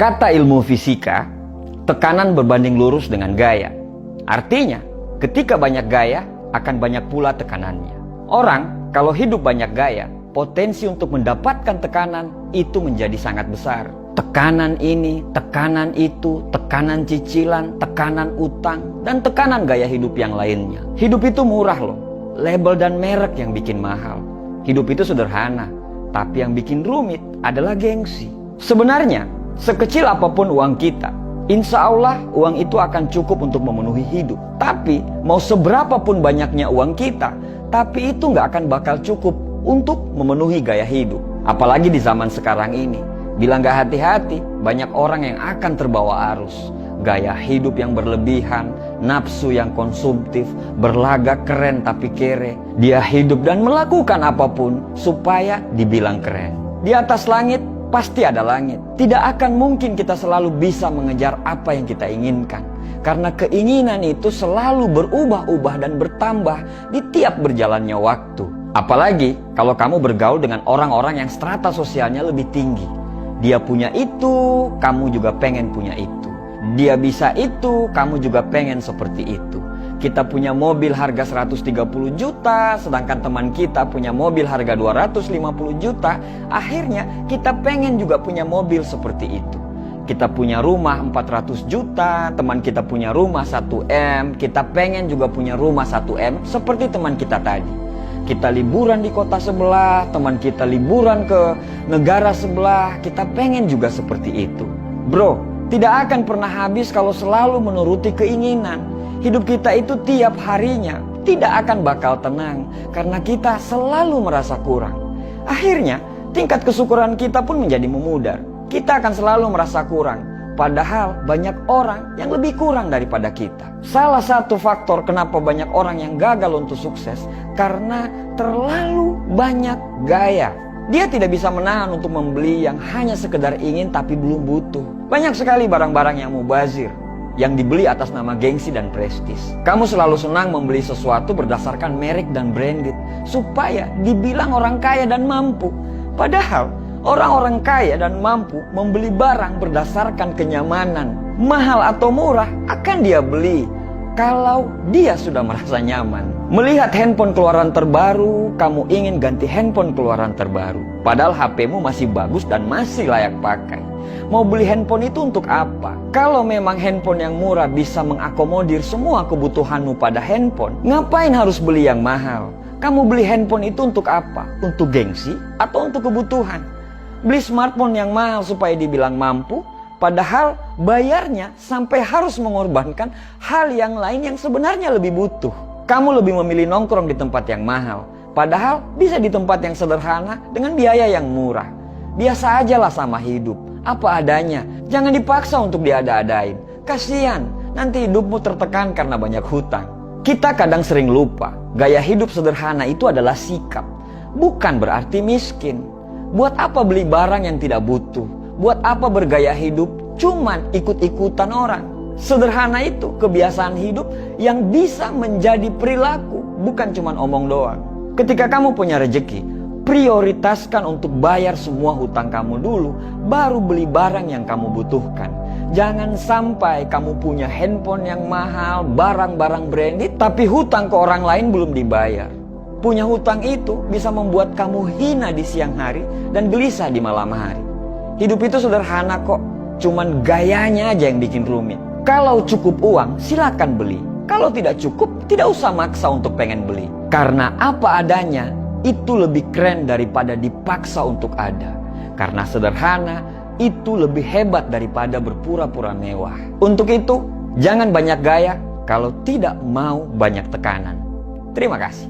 Kata ilmu fisika, tekanan berbanding lurus dengan gaya. Artinya, ketika banyak gaya, akan banyak pula tekanannya. Orang, kalau hidup banyak gaya, potensi untuk mendapatkan tekanan itu menjadi sangat besar. Tekanan ini, tekanan itu, tekanan cicilan, tekanan utang, dan tekanan gaya hidup yang lainnya. Hidup itu murah loh. Label dan merek yang bikin mahal. Hidup itu sederhana, tapi yang bikin rumit adalah gengsi. Sebenarnya, sekecil apapun uang kita, insya Allah uang itu akan cukup untuk memenuhi hidup. Tapi mau seberapa pun banyaknya uang kita, tapi itu nggak akan bakal cukup untuk memenuhi gaya hidup. Apalagi di zaman sekarang ini, bila nggak hati-hati, banyak orang yang akan terbawa arus. Gaya hidup yang berlebihan, nafsu yang konsumtif, berlagak keren tapi kere. Dia hidup dan melakukan apapun supaya dibilang keren. Di atas langit pasti ada langit. Tidak akan mungkin kita selalu bisa mengejar apa yang kita inginkan. Karena keinginan itu selalu berubah-ubah dan bertambah di tiap berjalannya waktu. Apalagi kalau kamu bergaul dengan orang-orang yang strata sosialnya lebih tinggi. Dia punya itu, kamu juga pengen punya itu. Dia bisa itu, kamu juga pengen seperti itu. Kita punya mobil harga 130 juta, sedangkan teman kita punya mobil harga 250 juta. Akhirnya kita pengen juga punya mobil seperti itu. Kita punya rumah 400 juta, teman kita punya rumah 1M. Kita pengen juga punya rumah 1M seperti teman kita tadi. Kita liburan di kota sebelah, teman kita liburan ke negara sebelah. Kita pengen juga seperti itu. Bro, tidak akan pernah habis kalau selalu menuruti keinginan. Hidup kita itu tiap harinya tidak akan bakal tenang karena kita selalu merasa kurang. Akhirnya tingkat kesyukuran kita pun menjadi memudar. Kita akan selalu merasa kurang, padahal banyak orang yang lebih kurang daripada kita. Salah satu faktor kenapa banyak orang yang gagal untuk sukses karena terlalu banyak gaya. Dia tidak bisa menahan untuk membeli yang hanya sekedar ingin tapi belum butuh. Banyak sekali barang-barang yang mubazir, yang dibeli atas nama gengsi dan prestis. Kamu selalu senang membeli sesuatu berdasarkan merek dan branded, supaya dibilang orang kaya dan mampu. Padahal, orang-orang kaya dan mampu membeli barang berdasarkan kenyamanan. Mahal atau murah akan dia beli kalau dia sudah merasa nyaman. Melihat handphone keluaran terbaru, kamu ingin ganti handphone keluaran terbaru. Padahal HP-mu masih bagus dan masih layak pakai. Mau beli handphone itu untuk apa? Kalau memang handphone yang murah bisa mengakomodir semua kebutuhanmu pada handphone, ngapain harus beli yang mahal? Kamu beli handphone itu untuk apa? Untuk gengsi atau untuk kebutuhan? Beli smartphone yang mahal supaya dibilang mampu, padahal bayarnya sampai harus mengorbankan hal yang lain yang sebenarnya lebih butuh. Kamu lebih memilih nongkrong di tempat yang mahal, padahal bisa di tempat yang sederhana dengan biaya yang murah. Biasa aja lah sama hidup, apa adanya. Jangan dipaksa untuk diada-adain. Kasian, nanti hidupmu tertekan karena banyak hutang. Kita kadang sering lupa, gaya hidup sederhana itu adalah sikap, bukan berarti miskin. Buat apa beli barang yang tidak butuh? Buat apa bergaya hidup cuman ikut-ikutan orang? Sederhana itu kebiasaan hidup yang bisa menjadi perilaku, bukan cuman omong doang. Ketika kamu punya rezeki, prioritaskan untuk bayar semua hutang kamu dulu, baru beli barang yang kamu butuhkan. Jangan sampai kamu punya handphone yang mahal, barang-barang branded, tapi hutang ke orang lain belum dibayar. Punya hutang itu bisa membuat kamu hina di siang hari dan gelisah di malam hari. Hidup itu sederhana kok, cuman gayanya aja yang bikin rumit. Kalau cukup uang, silakan beli. Kalau tidak cukup, tidak usah maksa untuk pengen beli. Karena apa adanya, itu lebih keren daripada dipaksa untuk ada. Karena sederhana, itu lebih hebat daripada berpura-pura mewah. Untuk itu, jangan banyak gaya kalau tidak mau banyak tekanan. Terima kasih.